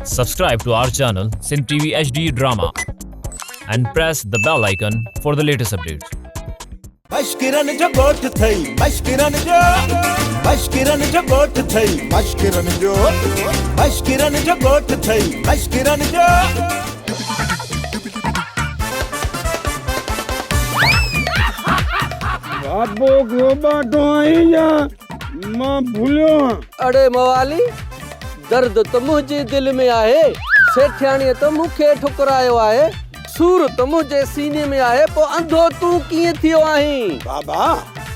Subscribe to our channel Sin TV HD Drama and press the bell icon for the latest updates. मश्किरन जो गोठ थई मश्किरन जो गोठ थई मश्किरन जो गोठ थई मश्किरन जो बाबो गोबा तो आई जा मां भूलियो। अड़े मवाली दर्द तो मुझे दिल में आहे सेठियाणी तो मुखे ठुकरायो आहे सूर तो मुझे सीने में आहे पो अंधो तू किए थियो आहीं बाबा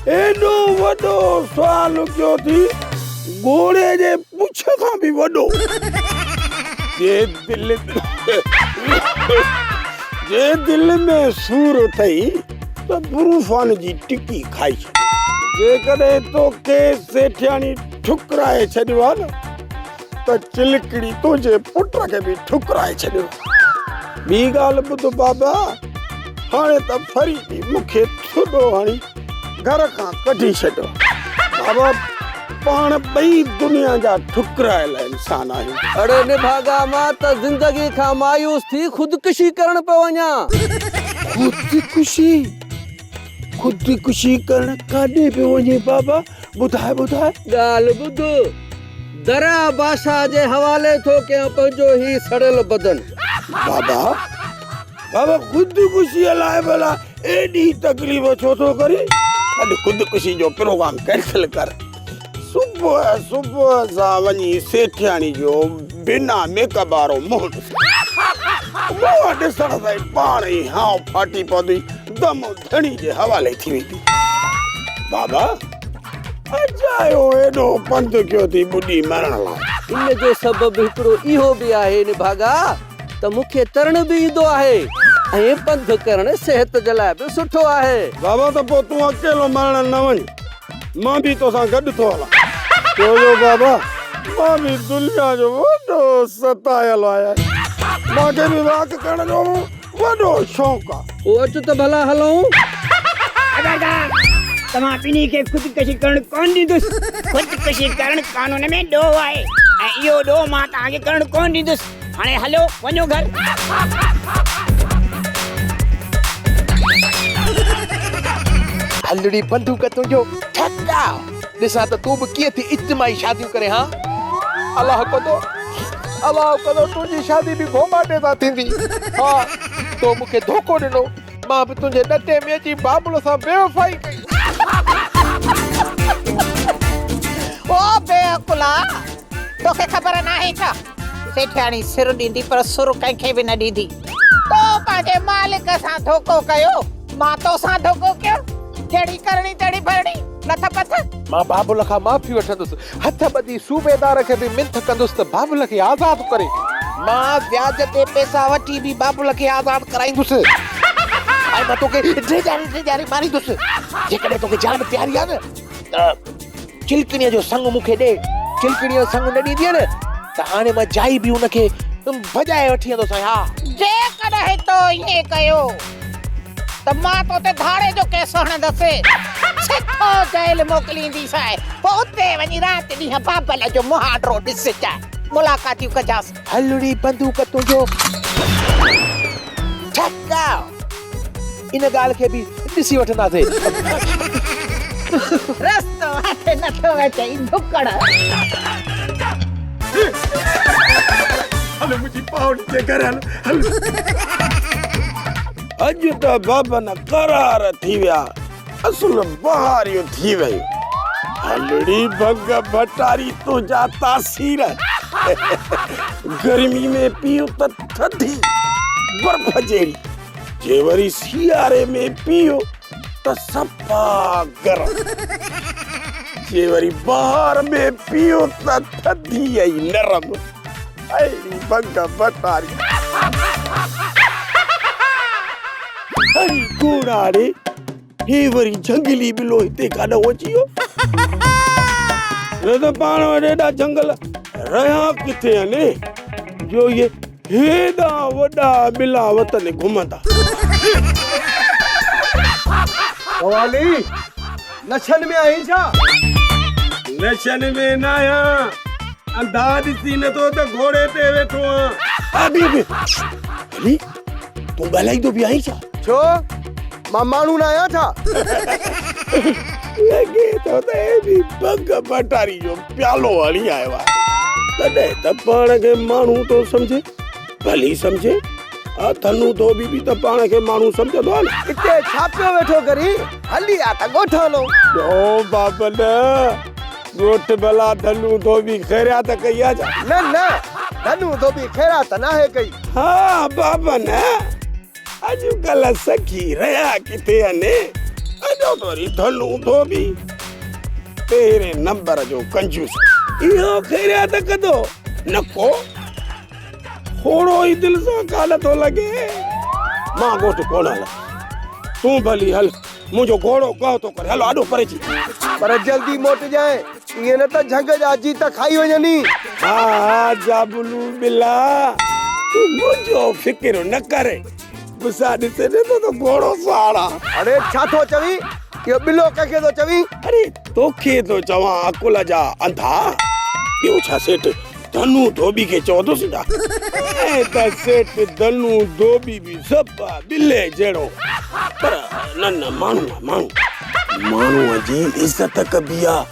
एडो वडो सवाल क्यों थी घोड़े जे पुछ खां भी वडो जे दिल में सूर थई तो बुरूफान जी टिक्की खाई जे कदे तो के सेठियाणी ठुकराए छडियो न तो चिलकड़ी तो जे पुट के भी ठुकराए छडियो बी गाल बुध बाबा हाणे त फरी भी मुखे थोड़ो हाणी घर का कढी छडो बाबा पाण बई दुनिया जा ठुकरायल इंसान आहियूं। अड़े निभागा मां त जिंदगी खां मायूस थी खुदकुशी करण पे वञा खुदकुशी करण काॾे पे वञे बाबा ॿुधाए ॻाल्हि ॿुध दरा बादशाह जे हवाले थो कयां पंहिंजो ही सड़ियल बदन बाबा खुदकुशी लाइ भला एडी तकलीफ़ छो थो करी अॼु खुदकुशी जो प्रोग्राम कैंसिल कर सुबुह सां वञी सेठियाणी जो बिना मेकअप वारो मुंहुं ॾिसण सां पाण ई हाव फाटी पवंदी दम धणी जे हवाले थी वेंदी बाबा अजायो एडो पंध कयो थी बुढ़ी मरण लाइ इन जो सबबु हिकिड़ो इहो बि आहे निभागा त मूंखे तरण बि ईंदो आहे ऐं पंध करण सिहत जे लाइ बि सुठो आहे बाबा त पोइ तूं अकेलो मरण न वञ मां बि तोसां गॾु थो हलां छोजो बाबा मां बि दुनिया जो वॾो सतायल आहियां मूंखे बि वाक करण जो वॾो शौक़ु आहे पोइ अच त भला हलूं तव्हां ॿिन्ही खे ख़ुदकुशी करणु कोन ॾींदुसि ख़ुदकुशी करणु कानून में ॾोह आहे ऐं इहो ॾोह मां तव्हांखे करणु कोन ॾींदुसि हाणे हलो वञो घर हलड़ी बंदूक तुंहिंजो ठक्का ॾिसां त तूं बि कीअं थी इज्तिमाही शादियूं करे हा अलाह कदो तुंहिंजी शादी बि घोमाटे सां थींदी हा तो मूंखे धोखो ॾिनो मां बि तुंहिंजे ॾटे में अची बाबुल सां बेवफ़ाई कई ओ बेअकुला तोखे ख़बर नाहे छा सेठियाणी सिर ॾींदी पर सुर कंहिंखे बि न ॾींदी तो पंहिंजे मालिक सां धोखो कयो मां तोसां धोखो कयो जहिड़ी करणी तहिड़ी भरणी नथ पथ मां बाबुल खां माफ़ी वठंदुसि हथ ॿधी सूबेदार खे बि मिंथ कंदुसि त बाबुल खे आज़ाद करे मां व्याज ते पैसा वठी बि बाबुल खे आज़ाद कराईंदुसि ऐं मां तोखे ड्रेजारी मारींदुसि जेकॾहिं तोखे जान प्यारी आहे न त चिलकणीअ जो संग मूंखे ॾे चिलकणीअ जो संग न ॾींदीअ न त हाणे मां जाई बि हुनखे भॼाए वठी वेंदुसि हा जेकॾहिं तो ईअं कयो त मां तोते धाड़े जो केस हणंदसि सिधो जेल मोकिलींदीसांइ पोइ उते वञी राति ॾींहं बाबल जो मुहांडो ॾिसजांइ मुलाक़ातियूं कजांसि हलड़ी बंदूक तुंहिंजो ठक्का इन ॻाल्हि खे बि ॾिसी वठंदासीं रस्तो हथ नथो अचई ढुकड़ हल मुंहिंजी पावड़ी जे घर हल अॼु त बाबन करार थी विया असुल बहारियूं थी वयूं हलड़ी भग भटारी तुंहिंजा तासीर गर्मी में पियो त थधी बर्फ जहिड़ी जे वरी सियारे में पियो त सफ़ा गरम जे वरी बहार में पियो त थधी ऐं नरम अहिड़ी भग भटारी अरे घोड़ाड़े हे वरी जंगली बिलो हिते काॾो अची वियो न त पाण वटि एॾा जंगल रहिया किथे आहिनि जो ये हेॾा वॾा बिला वतन घुमंदा मवाली नशन में आई छा नशन में न आहियां अंधा ॾिसी नथो त घोड़े ते वेठो आहियां। अली तूं ॻाल्हाईंदो बि आहीं छा? छो मां माण्हू न आहियां छा? लॻे थो त हे बि भंग भटारी जो प्यालो हणी आयो आहे, तॾहिं त पाण खे माण्हू थो सम्झे। भली सम्झे, धनु धोबी बि त पाण खे माण्हू सम्झंदो आहे न। हिते छा पियो वेठो करी? हली आ त ॻोठ हलो। ओ बाबन, ॻोठ भला धनु धोबी ख़ैरियात कई आहे छा? न न, धनु धोबी ख़ैरात नाहे कई। हा बाबन, अॼुकल्ह सखी रहिया किथे आहिनि? अॼो तो वरी धनु धोबी पहिरें नंबर जो कंजूस। इहो ख़ैरियात कंदो न को थोड़ो ई दिल सां कान थो लॻे। मां ॻोठ कोन हल, तूं भली हल, मुंहिंजो घोड़ो कहो थो करे। हलो आॾो परे जी, पर जल्दी मोट जाए, इएं न त झंग जा जीत खाई वञनी। हा जाबुलू बिला, तूं मुंहिंजो फिक्र न करे। गुस्सा ॾिसे नथो त घोड़ो साड़ा। अरे छा थो चवी? इहो बिलो कंहिंखे थो चवी? अरे तोखे थो चवां, अकुल जा अंधा। ॿियो छा सेठ धनु धोबी खे चवंदुसि छा? ऐं त सेठ धनु धोबी बि सभु बिले जहिड़ो, पर न न माण्हू आहे माण्हू। माण्हूअ जी इज़त कबी आहे,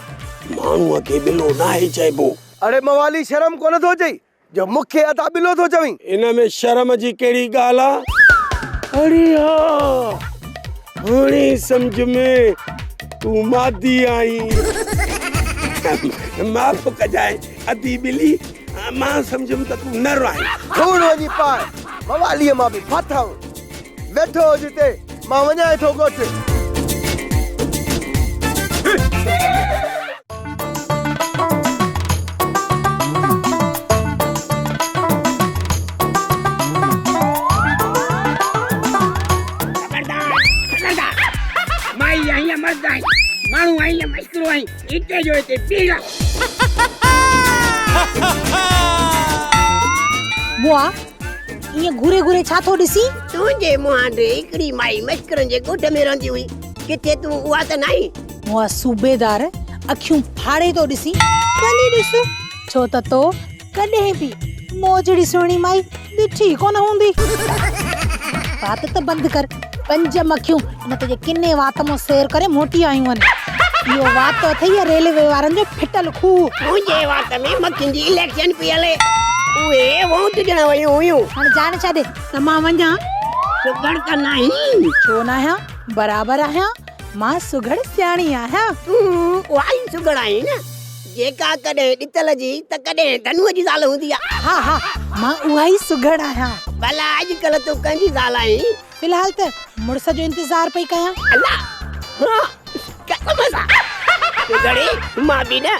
माण्हूअ खे बिलो नाहे चइबो। अरे मवाली शर्म कोन थो चई जो मूंखे अदा बिलो थो चवी? इन में शर्म जी कहिड़ी ॻाल्हि आहे? अरे हा, हाणे सम्झ में तूं मादी आहीं। माफ़ कजाए अधी बिली, मां सम्झुमि त तूं नर आहीं। धूड़ वञी पाए, मवालीअ मां बि फाथाऊं। वेठो जिते मां वञाए थो ॻोठ। माई आई मर्द आई, माण्हू आई मस्करो आई, इते जो इते पीला। बुआ ये घुरे घुरे छा थो ॾिसी? तुंहिंजे मुंहं ॾे हिकिड़ी माई मस्करनि जे ॻोठ में रहंदी हुई, किथे तूं उहा त नाहीं? बुआ सूबेदार अखियूं फाड़े तो ॾिसी। भली ॾिस, छो त तो कॾहिं बि मोजड़ी सुहिणी माई ॾिठी कोन हूंदी। बात त बंद कर, पंज मखियूं न तुझे किन्ने वात मो सेर करे मोटी आयूं आहिनि। इहो वात अथई रेलवे वारनि जो फिटल खूह। मुंहिंजे वात में मखियुनि जी इलेक्शन पई हले, उहे वोट ॾियण वयूं हुयूं। हाणे जान छॾे त मां वञा? सुगड़ त नाहीं। छो न आहियां, बराबरि आहियां। मां सुघड़ सियाणी आहियां। तूं उहा ई सुगड़ आहीं न, जेका कॾहिं ॾितल जी त कॾहिं धनुअ जी ज़ाल हूंदी आहे। हा हा, मां उहा ई सुघड़ आहियां। भला अॼुकल्ह तूं कंहिंजी ज़ाल आहीं? फिलहाल त मुड़स जो इंतजार पई कयां। अल्लाह, हाँ, कसम सां सुगड़ी, मां बि न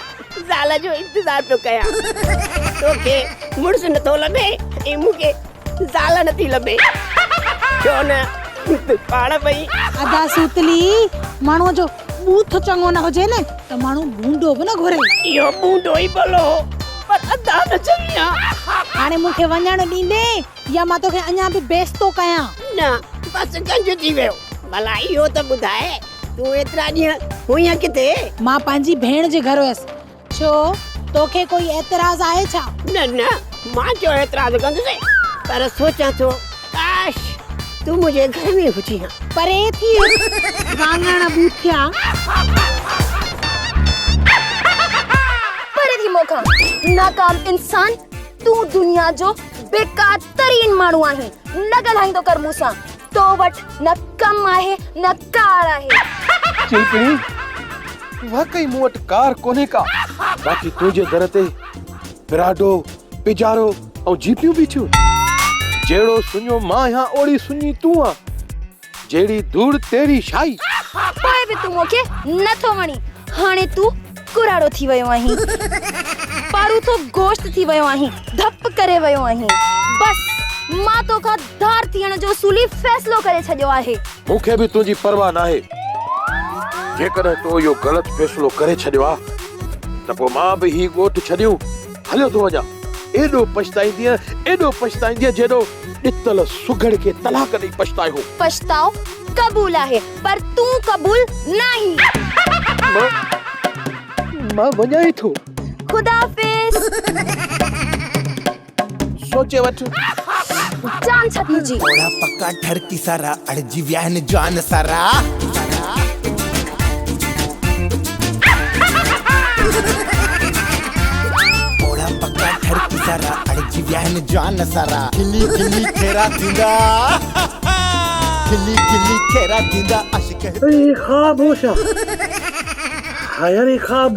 ज़ाल जो इंतजार पियो कयां। तोखे मुड़ुस नथो लभे ऐं मूंखे ज़ाल नथी लभे, छो न पाण पई। अदा सूतली, माण्हूअ जो बूथ चङो न हुजे न त माण्हू बूंदो बि न घुरे। इहो बूंदो ई भलो, पर अदा न चवी आहे। हाणे मूंखे वञण ॾींदे या मां तोखे अञा बि बेइज़्तो कयां? न, बस गंज थी वियो। भला इहो त ॿुधाए, तूं एतिरा ॾींहं हुईं किथे? मां पंहिंजी भेण जे घर हुयसि। छो, तोखे कोई एतिराज़ आहे छा? न न, मां छो एतिराज़ कंदुसि, पर सोचां थो काश तूं मुंहिंजे घर में हुजी हा। परे थी वाङण बूथिया। परे थी मोखां नाकाम इंसान, तू दुनिया जो बेकार तरीन माण्हू आहे। न ॻाल्हाईंदो कर मूंसां, तो वटि न कम आहे न कार आहे। चिलकड़ी, वाकई मूं वटि कार कोन्हे का, बाक़ी तुंहिंजे दर ते बिराडो, पिजारो ऐं जीपियूं बीठियूं। जहिड़ो सुञो मां आहियां ओड़ी सुञी तूं आ, जहिड़ी धूड़ तेरी शाही। पोइ बि तूं मूंखे नथो वणी। हाणे तूं कुराड़ो थी वियो आहीं, पारूथो गोश्त थी वियो आहीं, धप करे वियो आहीं। बस मां तोखां धार थियण जो सूली फ़ैसिलो करे छॾियो आहे। मूंखे बि तुंहिंजी परवाह नाहे। जेकॾहिं तो इहो ग़लति फ़ैसिलो करे छॾियो आहे त पोइ मां बि ही ॻोठ छॾियो हलियो थो वञा। एॾो पछताईंदीअ जेॾो ॾितल सुघड़ खे तलाक ॾेई पछतायो हो। पछताओ क़बूल आहे, पर तूं क़बूल नहीं। मां वञाए थो। खुदा हाफिज। सोचे वठ जान छतनी जी। थोड़ा पक्का ठरकी सारा अड़जी व्याहन जान सारा थोड़ा पक्का ठरकी सारा अड़जी व्याहन जान सारा खिली खिली खेरा थींदा खिली खिली खेरा थींदा अशिक ख़्वाब हो छा? हा यार ख़्वाब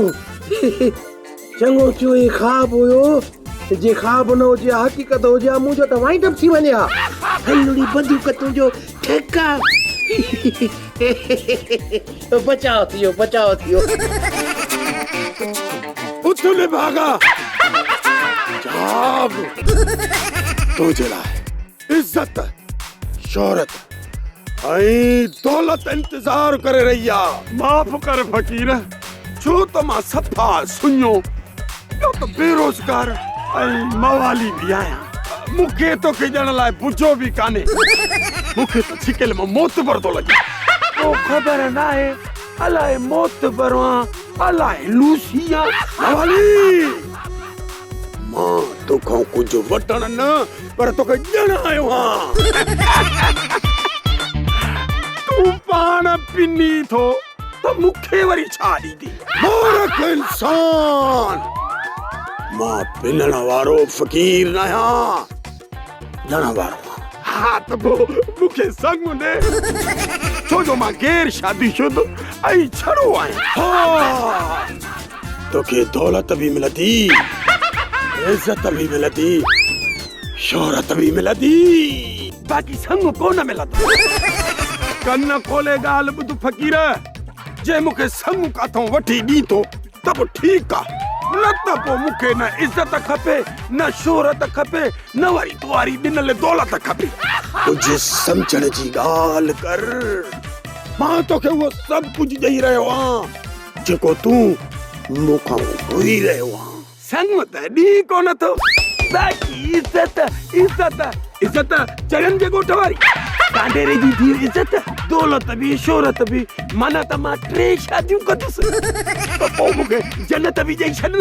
चङो थियो ख़्वाब हुयो जे ख़्वाब न हुजे हक़ीक़त हुजे मुंहिंजो त वाइंड अप थी वञे हा हलड़ी बंदूक तुंहिंजो ठेका बचाव थियो उथले भागा जाब तुझे लाइ इज्जत शोहरत ऐं दौलत इंतज़ार करे रही आहे माफ़ कर फ़क़ीर छो त मां सफ़ा सुञो ॿियो त बेरोज़गार ऐं मवाली बि आहियां मूंखे तोखे ॾियण लाइ बुझो बि कान्हे मूंखे त छिकिल मां मोतबर थो लॻे को ख़बर नाहे अलाए मोतबर अलाए लूसी मवाली मां तोखां कुझु वठण न पर तोखे ॾियण आयो आहियां तूं पाण पिनी थो त मूंखे वरी छा ॾींदी मूर्ख इंसान मां पिनण वारो फ़क़ीर न आहियां ॼण वारो हा त पोइ मूंखे संग ॾे छो जो मां गैर शादीशुदा ऐं छड़ो आहियां हा तोखे दौलत बि मिलंदी इज्जत बि मिलंदी शोहरत बि मिलंदी बाक़ी संग कोन मिलंदो कन खोले ॻाल्हि ॿुध फ़क़ीर जे मूंखे संग काथों वठी ॾींदो त पोइ ठीकु आहे न त पोइ मूंखे न इज्जत खपे न शोहरत खपे न वरी तुआरी ॾिनल दौलत खपे कुझु सम्झण जी ॻाल्हि कर मां तोखे उहो सभु कुझु ॾेई रहियो आहियां जेको तूं मूंखां घुरी रहियो आहीं संग त ॾी कोन थो बाक़ी इज्जत चरन जे ॻोठ वारी कांडेरे जी थी इज्जत दौलत बि शोहरत बि माना त मां 3 शादियूं कंदुसि त पोइ मूंखे जन्नत बि ॾेई छॾ न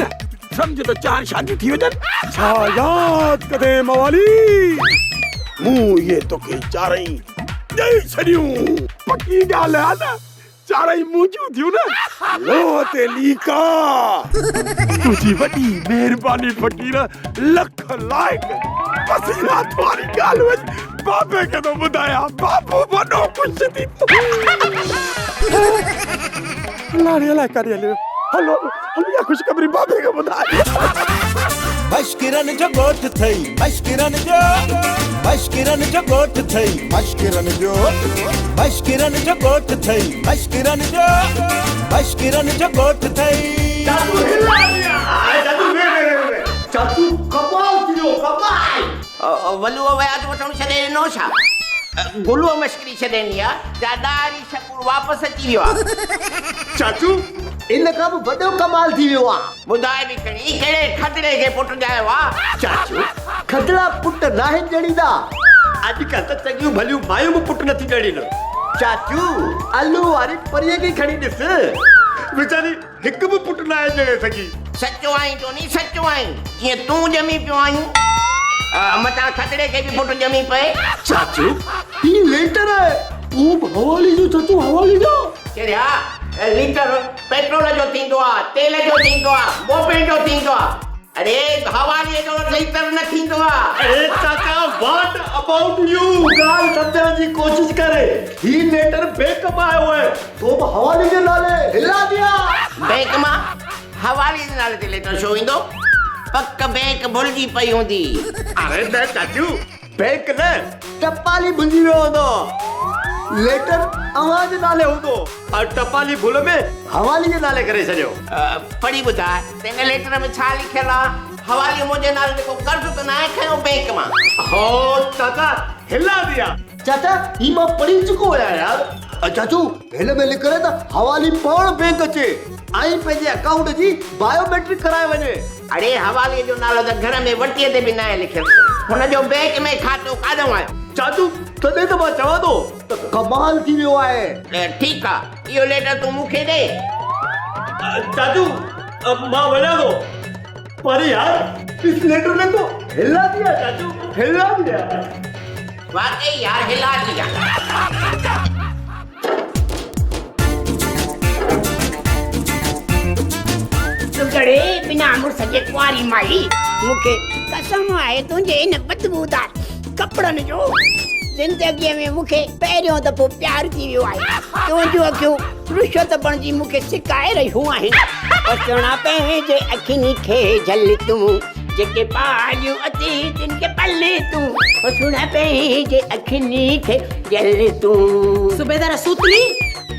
सम्झ त 4 शादियूं थी वञनि छा यादि कदे मवाली मूं इहे तोखे 4 ॾेई छॾियूं पकी ॻाल्हि आहे न 4 मुंहिंजूं थियूं न लोह ते लीका तुंहिंजी वॾी महिरबानी फ़क़ीर लख लाइक बसि इहा वारी ॻाल्हि वञ बाबे खे थो ॿुधायां बाबो वॾो ख़ुशि थी लाड़ी अलाए काॾे हलियो हलो इहा ख़ुशख़बरी बाबे खे ॿुधाए मश्किरन जो ॻोठ थई मश्किरन जो ॻोठ थई मश्किरन जो ॻोठ थई मश्किरन जो ॻोठ थई चाचू कमाल थियो कमाल वलुओ वयाज वठण छॾे ॾिनो छा गुलूअ मश्करी छॾे ॾिनी आहे जाॾारी शकूर वापसि अची वियो आहे चाचू इन खां बि वॾो कमाल थी वियो आहे ॿुधाए बि खणी कहिड़े खतरे खे पुटु ॼायो आहे चाचू खतरा पुट नाहे ॼणींदा अॼुकल्ह त चङियूं भलियूं मायूं बि पुट नथी ॼणीनि चाचू आलू वारी परीअ खे खणी ॾिस वीचारी हिकु बि पुट नाहे ॼणे सघी सचो आहीं टोनी सचो आहीं जीअं तूं ॼमी पियो आहीं मतां खतरे खे बि पुटु ॼमी पए चाचू ही लेटर है वो हवाली जो चाचू हवाली जो केरिया लीटर पेट्रोल जो थींदो आहे तेल जो थींदो आहे मोबिल जो थींदो आहे अरे हवाली जो लीटर न थींदो आहे अरे चाचा व्हाट अबाउट यू ॻाल्हि सम्झण जी कोशिश करे ही लेटर बैंक मां आयो है तो हवाली जे नाले हिला दिया बैंक मां हवाली जे नाले ते लेटर छो ईंदो पक बैंक भुलिजी पई हूंदी अरे न चाचू बैंक न टपाली भुलिजी वियो हूंदो लेटर अव्हां जे नाले हूंदो और टपाली भुल में हवाली जे नाले करे छॾियो पढ़ी ॿुधाए तेन लेटर में छा लिखियल आहे हवाली मुंहिंजे नाले ते को कर्ज़ त न आहे खयो बैंक मां हो चाचा हिला दिया चाचा ही मां पढ़ी चुको आहियां यार चाचू हिन में लिखल त हवाली पाण बैंक अचे आई पंहिंजे अकाउंट जी बायोमेट्रिक कराए वञे अरे हवाली जो नालो त घर में वटीअ ते बि न आहे लिखियल हुनजो बैंक में खातो काॾो आहे चाचू तॾहिं त मां चवां थो त कमाल थी वियो आहे ठीकु आहे इहो लेटर तूं मूंखे ॾे चाचू मां वञा थो पर यार इस लेटर ने तो हिला दिया चाचू, हिला दिया। वाकई यार हिला दिया। सुगड़े बिना मुड़स जे कुंवारी माई मूंखे कसम आहे तुंहिंजे इन बदबूदार कपड़नि जो ज़िंदगीअ में मूंखे पहिरियों दफ़ो प्यार थी वियो आहे। तुंहिंजूं अखियूं रुशत बणिजी मूंखे सिकाए रहियूं आहिनि। अचणा पंहिंजे अखियुनि खे झल तूं जेके पालियूं अती तिन खे पले तूं अचणा पंहिंजे अखियुनि खे झल तूं। सूबेदार सूतली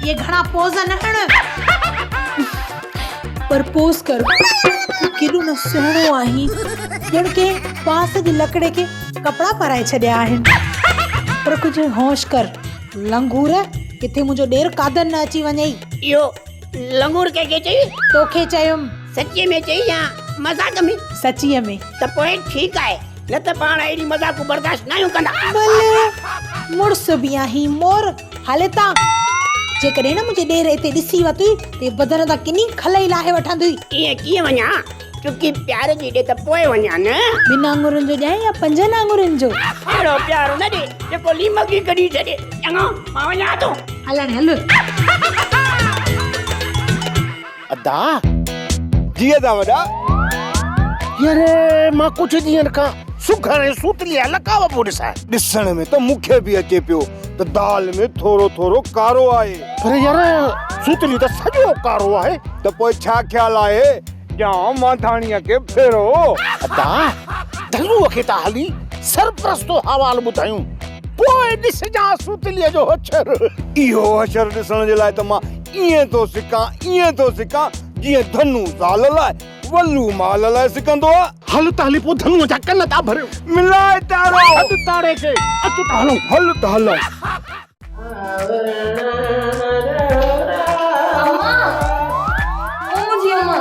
ये घणा पोज़ न हण पर पोज़ कर केॾो न सुहिणो आहीं ॼण के बांस जी लकड़े के कपड़ा पाराए छॾिया आहिनि। पर कुझु होश कर लंगूर किथे मुंहिंजो ॾेर कादन न अची वञे। इहो लंगूर कंहिंखे चई? तोखे चयुमि। सच्चीअ में चई या मज़ाक में? सच्चीअ में। त पोइ ठीकु आहे, न त पाण अहिड़ी मज़ाक बर्दाश्त न कंदा। भले मुड़स बि आहीं मोर हाले ता जेकॾहिं न मुंहिंजे ॾेर हिते ॾिसी वती ते बदन तां किनी खलई लाहे वठंदी। ईअं कीअं वञा? चुकी प्यार जी ॾे त पोइ वञा न। ॿिनि आङुरनि जो ॾियां या 5 आङुरनि जो? अहिड़ो प्यार न ॾे जेको लीमक ई कढी छॾे। चङो मां वञा थो। हलण हल। अदा जीअं था वॾा। यार मां कुछ ॾींहंनि खां सुघर सूतली लकाव पियो ॾिसां। ॾिसण में त मूंखे बि अचे पियो त दाल में थोरो थोरो कारो आहे। पर यार सूतली त सॼो कारो आहे। त पोइ छा ख़्याल आहे जाम माथाणीअ खे फेरो। अदा धलूअ खे त हली सरप्रस्तो हवाल ॿुधायूं पोइ ॾिसजां सूतलीअ जो अक्षर। इहो अक्षर ॾिसण जे लाइ त मां ईअं थो सिकां जीअं धनु ज़ाल लाइ वल्लू माल लाइ सिकंदो आहे। हल त हली पोइ धनुअ जा कन था भरियो। मिलाए तारो अधु तारे खे अचो त हलो। हल त हलो। अम्मा ओ मुंहिंजी अम्मा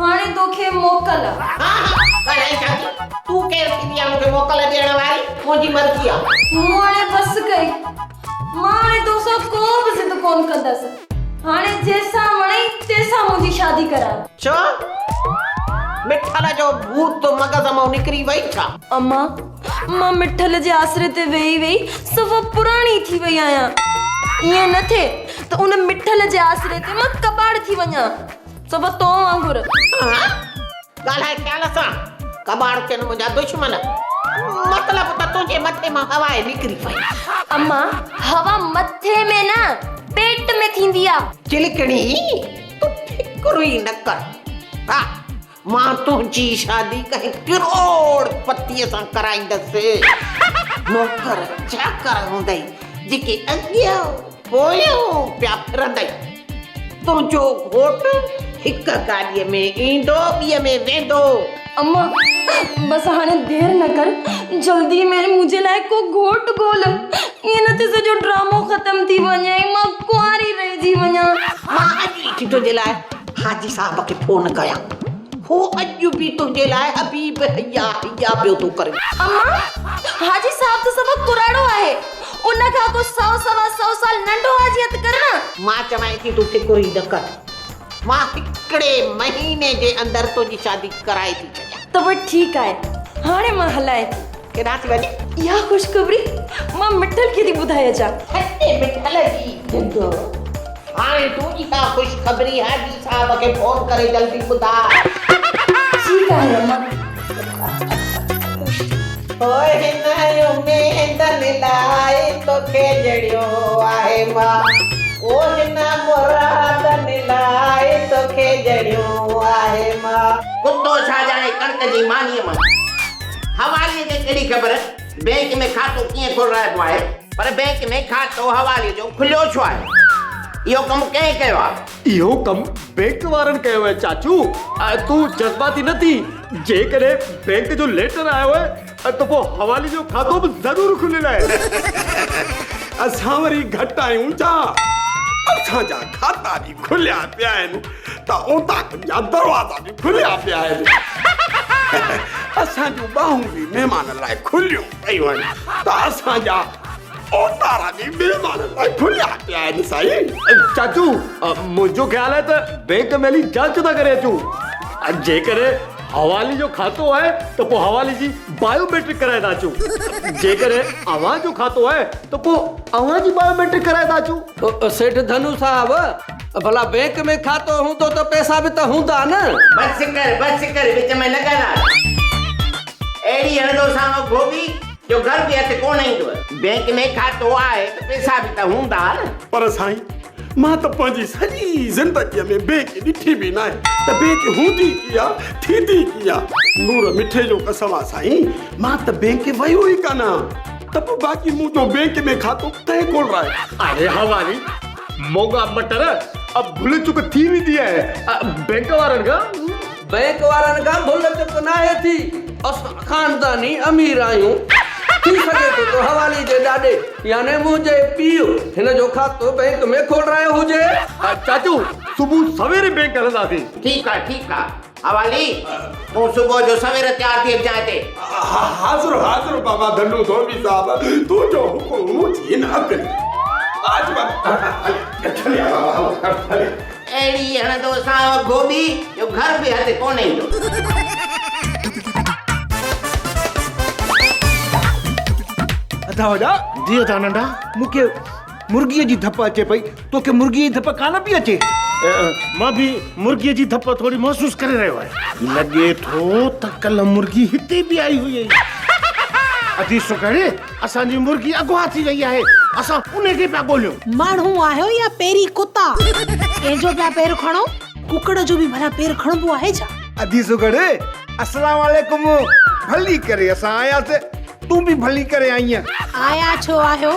हाणे तोखे मोकल तू केर थी आहे मूंखे मोकल ॾियण वारी? मुंहिंजी मर्ज़ी आहे। मूं हाणे बस कई। मां हाणे तोसां को बि ज़िद कोन कंदसि। हाणे जैसा वणे तैसा मुंहिंजी शादी करा। छो मिठल जो भूत तो मगज़ मां निकिरी वई छा? अम्मा मां मिठल जे आसरे ते वेही वेही सवा पुराणी थी वई आहियां। ईअं न थिए त उन मिठल जे आसरे ते मां कबाड़ थी वञा सवा तो वांगुर। ॻाल्हाए ख़्याल सां कबाड़ थियनि मुंहिंजा दुश्मन। मतलब त तुंहिंजे मथे मां हवा निकिरी पई। अम्मा हवा मथे में न पेट में थींदी आ। चिलकणी तू फिक्र ई न कर। हा मां तुंहिंजी शादी कंहिं करोड़पतीअ सां कराईंदसि। नौकर चाकर हूंदई जेके अॻियां पोयां पिया फिरंदई। तुंहिंजो घोट हिक गाॾीअ में ईंदो ॿीअ में वेंदो। अम्मा बस हाणे देर न कर जल्दी में मुझे लाइ को घोट ॻोल्ह। ये न ते सॼो ड्रामो ख़त्म थी वञे मां कुंवारी रहिजी वञा। मां अॼु ई तुंहिंजे लाइ हाजी साहब खे फोन कयां। हो अॼु बि तुंहिंजे लाइ हबीब हैया पियो थो करे। अम्मा हाजी साहब त सभु कुराड़ो आहे। उन खां को 100 साल नंढो हाजियत कर न। मां चवां थी तूं फिक्र ई न कर। मां हिकिड़े महीने जे अंदर तुंहिंजी शादी कराए थी छॾियां। त बि ठीकु आहे हाणे मां हलाए केॾां थी वञे? इहा ख़ुशख़बरी मां मिठल खे थी ॿुधाए अचां। हटे मिठल जी जिंदो। हाणे तूं इहा ख़ुशख़बरी हाजी साहब खे फोन करे जल्दी ॿुधाए। ठीकु आहे अम्मा। ओए हिन उमेदनि लाइ तोखे जड़ियो आहे मां। ओ हिन मुरादनि लाइ तोखे जड़ियो आहे मां। कुत्तो छा ॼाणे कणक जी मानीअ मां। हवाले खे कहिड़ी ख़बर बैंक में खातो कीअं खोलाइबो आहे पर बैंक में खातो हवाले जो खुलियो छो आहे? इहो कमु कंहिं कयो आहे? इहो कमु बैंक वारनि कयो आहे चाचू। तूं जज़्बाती न थी। जेकॾहिं बैंक जो लेटर आयो आहे त पोइ हवाले जो खातो बि ज़रूरु खुलियल आहे। असां वरी घटि आहियूं छा? असांजा खाता बि खुलिया पिया आहिनि त ओताक जा दरवाज़ा बि खुलिया पिया आहिनि। असांजूं ॿाहूं बि महिमान लाइ खुलियूं पियूं आहिनि त असांजा ओतारा बि महिमान लाइ खुलिया पिया आहिनि साईं। चाचू मुंहिंजो ख़्यालु आहे त बैंक में हली जांच था करे अचूं। जेकर हवाली जो खातो है तो पोइ हवाली जी बायोमेट्रिक कराए था अचूं जेकर अवां जो खातो है तो पोइ अवां जी बायोमेट्रिक कराए था अचूं सेठ धनु साहब भला बैंक में खातो हूंदो तो पैसा भी तो हूंदा न बस कर विच में न ॻाल्हाए अहिड़ी हणंदो सां गोभी जो घर बि हथ कोन ईंदो बैंक में खातो आहे त पैसा बि त हूंदा न पर साईं मां त पंहिंजी सॼी ज़िंदगीअ में बैंक ॾिठी बि न आहे त बैंक हूंदी कीअं थींदी कीअं नूर मिठे जो कसम आहे साईं मां त बैंक वियो ई कान त पोइ बाक़ी मुंहिंजो बैंक में खातो कंहिं कोन राहे अरे हवाली मोगा मटर अब भुल चुक थी वेंदी आहे बैंक वारनि खां भुल चुक न आहे थी असां खानदानी अमीर आहियूं थी सघे तो हवाली जे ॾाॾे याने मुंहिंजे पीउ हिन जो खातो बैंक में खोलायो हुजे चाचू सुबुह सवेरे बैंक हलंदासीं ठीक आहे हवाली तूं सुबुह जो सवेरे तयार थी अचां हिते हाज़िर बाबा धनु धोबी साहब तुंहिंजो हुकुम थी न करे आज अहिड़ी हणंदो सां गोभी जो घर बि हथ कोन ईंदो वॾा जीअं त नंढा मूंखे मुर्गीअ जी धप अचे पई तोखे मुर्गीअ जी धप कान पई अचे मां बि मुर्गीअ जी धप थोड़ी महसूस करे रहियो आहियां लॻे थो त कल्ह मुर्गी हिते बि आई हुई अधी सुकड़े असांजी मुर्गी अगवा थी वई आहे असां उनखे पिया ॻोल्हियूं माण्हू आहियो या पहिरीं कुता कंहिंजो पिया पेर खणो कुकड़ जो बि भला पेर खणबो आहे छा अधी सुकड़े अस्सलाम वालेकुम भली करे असां आयासीं तू भी भली करे आई आया छो आहियो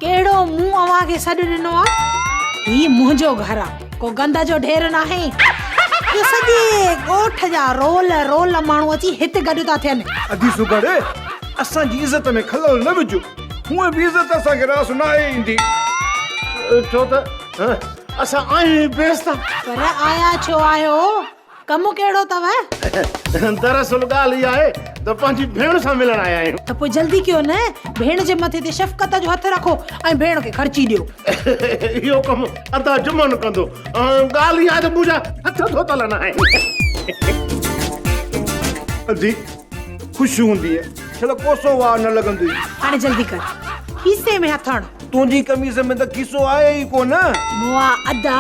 केड़ो मुंह अवां खे सॾ ॾिनो आहे ही मुंहिंजो घर आहे को गंद जो ढेर न आहे ये सॼे ॻोठ जा रोल माण्हू अची हिते गॾु था थियनि अधी सुगड़े असांजी इज़त में खलल न विझो हूअं बि इज़त असांखे रास न आहे ईंदी छो त असां आहियूं बेस्ता पर आया छो आहियो कमु कहिड़ो अथव दरअसल ॻाल्हि इहा आहे त पंहिंजी भेण सां मिलण आया आहियूं त पोइ जल्दी कयो न भेण जे मथे ते शफ़क़त जो हथ रखो ऐं भेण खे ख़र्ची ॾियो इहो कमु अदा जुमन कंदो ॻाल्हि इहा आहे त मुंहिंजा हथ धोतल न आहिनि अदी ख़ुशि हूंदी आहे छल कोसो वार न लॻंदी हाणे जल्दी कर खीसे में हथ हण तुंहिंजी कमीज़ में त खीसो आहे ई कोन मुआ अदा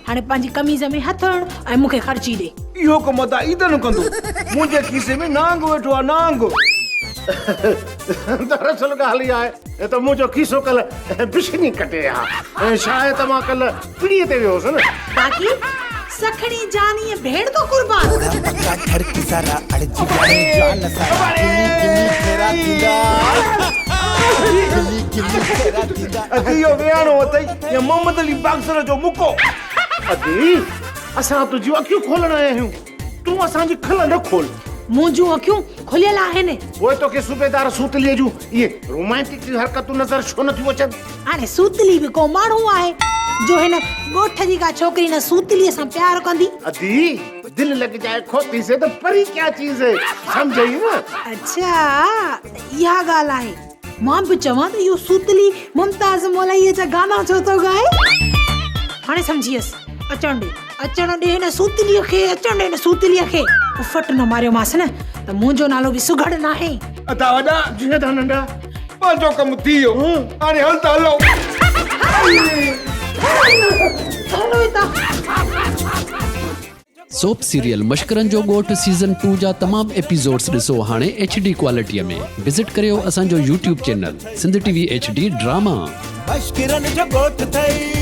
हाणे पंहिंजी कमीज़ में हथ हण ऐं मूंखे ख़र्ची ॾे इहो कमु अदा ईदन कंदो मुंहिंजे खीसे में नांग वेठो आहे नांग दरअसल ॻाल्हि इहा आहे त मुंहिंजो खीसो कल्ह बिशनी कटे आहे शायदि त मां कल्ह पीढ़ीअ ते वियो हुउसि न बाक़ी सखणी जानी भेड़ तो कुर्बान पक्का घर की सारा अड़जी जान जान सारा किली तेरा दीदा किली तेरा दीदा अदी यो वियाणो अथई या मोहम्मद अली बागसर जो मुको अदी असां तुंहिंजूं अखियूं खोलण आया आहियूं तूं असांजी खल न खोल मुंहिंजूं अखियूं खुलियल आहिनि पोइ तोखे सूबेदार सूतलीअ जूं इहे रोमांटिक हरकतूं नज़र छो नथियूं अचनि हाणे सूतली बि को माण्हू आहे जो हिन ॻोठ जी का छोकिरी न सूतलीअ सां प्यार कंदी अदी दिल लग जाए खोती से तो परी क्या चीज है समझई न अच्छा इहा ॻाल्हि आहे मां बि चवां त इहो सूतली मुमताज़ मौलवीअ जा गाना छो थो ॻाए हाणे सम्झी वियसि अचण ॾे हिन सूतलीअ खे अचण ॾे हिन सूतलीअ खे उफट न मारियोमांसि न त मुंहिंजो नालो बि सुघड़ न आहे अदा वॾा जीअं त नंढा पंहिंजो कमु थी वियो हाणे हल त हलो सोप सीरियल मशकरन जो गोठ सीज़न 2 जा तमाम एपिसोड्स ॾिसो हाणे HD क्वालिटीअ में विजिट करियो असांजो YouTube channel Sindh TV HD drama मशकरन जो गोठ थई